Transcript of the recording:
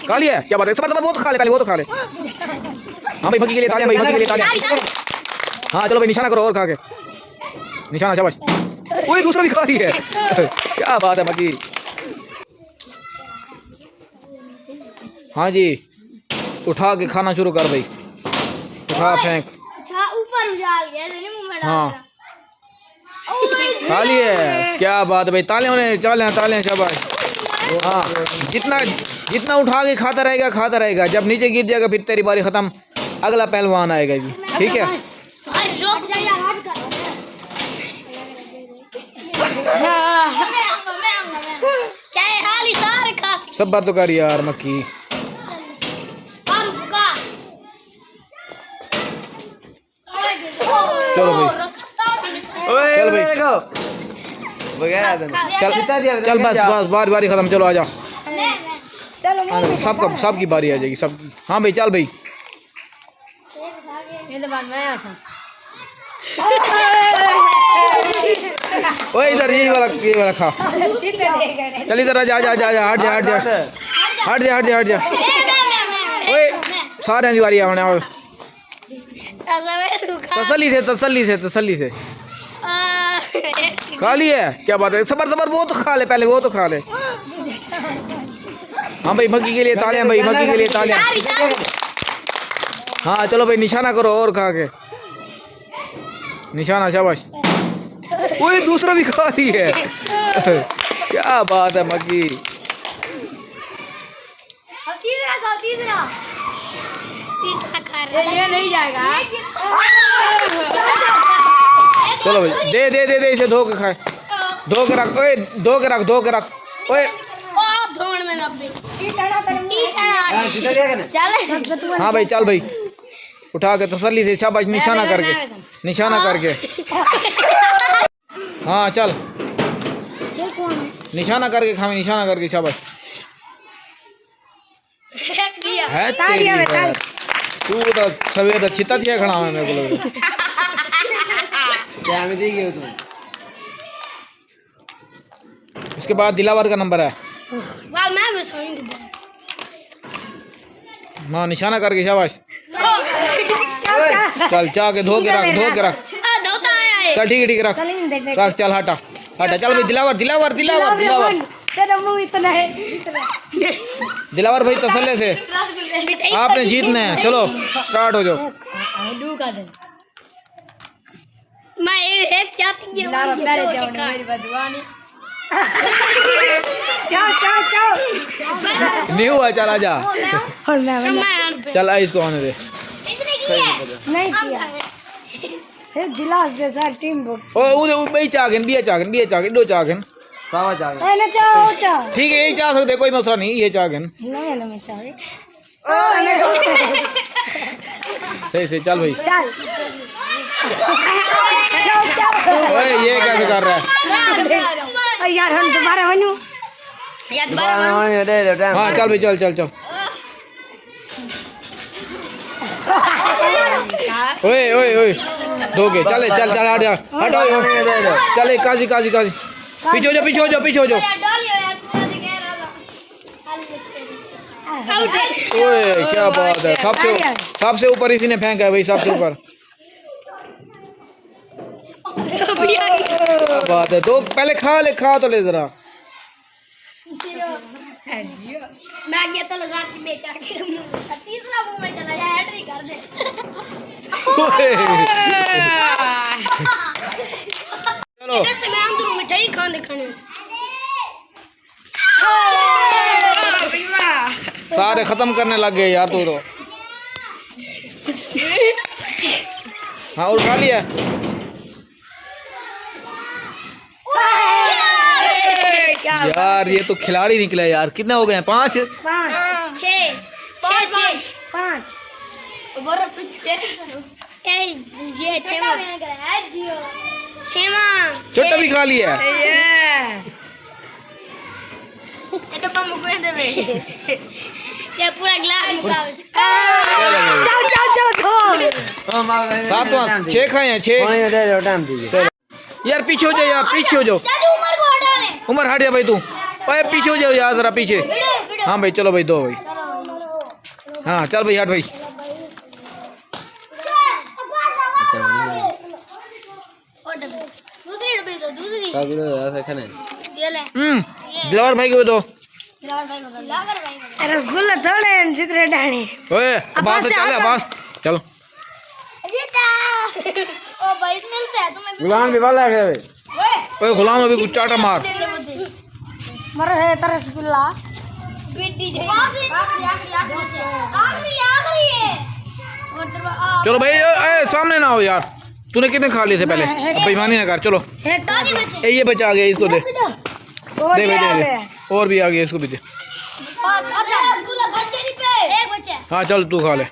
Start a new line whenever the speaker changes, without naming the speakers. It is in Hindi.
खा लिया, क्या बात है, सबर सबर, वो तो खा ले पहले, वो तो खा ले। हाँ भाई, मक्की के लिए तालियां, भाई मक्की के लिए तालियां। हाँ चलो भाई, निशाना करो और खा के, निशाना, शाबाश। ओए दूसरा भी खा रही है। क्या बात है मक्की। हाँ जी, उठा के खाना शुरू कर भाई, उठा फेंक।
ऊपर उछाल गया मुंह में डाल।
हाँ खा लिए, क्या बात है भाई, तालियां होने, तालियां तालियां, शाबाश। हाँ जितना जितना उठा के खाता रहेगा, जब नीचे गिर जाएगा फिर तेरी बारी खत्म, अगला पहलवान आएगा जी, ठीक है। सब्र तो कर यार मक्की। चलो भाई, चल भाई, चल बस बस, बारी खत्म, चलो आ जाओ। चलो सबकी बारी आ जाएगी, सबकी। हाँ भाई चल भाई, ओए इधर ये वाला खा। चल इधर जा, हट जा। ओए सारे की बारी आने, तसल्ली से खा लिया, क्या बात है, सबर, वो तो खा ले पहले, वो तो खा ले। हाँ भाई मक्की के लिए तालियां, भाई मक्की के लिए तालियां। हाँ चलो भाई, निशाना करो और खा के, निशाना, शाबाश। ओए दूसरा भी खा रही है। क्या बात है मक्की।
तीसरा खा रहा है, ये नहीं जाएगा।
चलो भाई, दे इसे, धो के खाए, धो के रख, ओए धो के रख, ओए
आप धोण में नब्बे।
हाँ भाई चल भाई, उठा के तसल्ली से, शाबाश, निशाना करके। हाँ चल, निशाना करके खावे, निशाना करके, शाबाश। है तू तो सवेर चिता थिया खड़ा है मेरे को। क्या में देगी तुम? इसके बाद दिलावर का नंबर है।
वाह मैं भी सोएंगे।
मां निशाना करके, शाबाश। चल चाह के धो के रख। चल ठीक है रख, चल हटा, चल भाई, दिलावर। दिलावर भाई तसल्ले से, आपने जीतने हैं, चलो स्टार्ट हो जाओ।
मैं एक चाहती हूँ
नहीं हुआ, चल आजा, चल इसको आने दे।
नहीं किया फिर गिलास दे सर टीम बुक।
ओ बई चागन, बिया चागन, दो चागन, सावा चागन।
ना चाहो
ठीक है, यही चाह सकते, कोई मसला नहीं, ये चागन।
नहीं मैं चाहे।
सही चल भाई,
चल
ओए ये कैसे कर रहा है
यार, हम दोबारा बनू।
हाँ चल भाई, चल। ओए धो के, चल हट, चल काजी, पीछे हो जाओ। ओए क्या बात है, सबसे ऊपर इसी ने फेंका है भाई, सबसे ऊपर। क्या बात है, तो पहले खा तो ले जरा।
मैं गया तो लगा के बेचा के तीसरा मुंह में चला जाए, हैट्रिक कर दे।
चलो
से मैं अंदर मिठाई खाने
सारे खत्म करने लग गए यार, तू तो। हाँ और खा लिया। यार ये तो खिलाड़ी निकला यार। कितने हो गए हैं? 5
ये
छोटा भी खा लिया।
ये पूरा गिलास
सातवां 6 खाए हैं 6। यार पीछे हो जाओ, यार पीछे हो जाओ। उमर हट जा भाई तू। ओए पीछे हो जाओ यार जरा पीछे।
वीडियो
हाँ भाई चलो भाई दो भाई।
चलो
हाँ चल भाई हट भाई।
और डब्बी दूसरी डब्बी दो दूसरी ये ले
दिलावर भाई को दो।
लावर भाई को
रसगुल्ला थोड़े हैं जितने डाणे।
ओए अब्बास से चल अब्बास चलो।
जीता ओ भाई मिलता है तुम्हें
गुलाम भी वाला है भाई। ओए गुलाम अभी कुछ चाटा मार।
मरो है तेरा रसगुल्ला।
बेटी जाए आखिरी है और दरवाजा
चलो भाई ए, सामने ना हो यार। तूने कितने खा लिए थे पहले? अब बेईमानी ना कर। चलो
एक
दादी बचे
ये बचा गया इसको दे।
और
दे
ये
दे
आ
दे
गया।
और भी आ गया इसको भी दे।
पास आधा रसगुल्ला बच गई पे एक बचे
हाँ चल तू खा ले।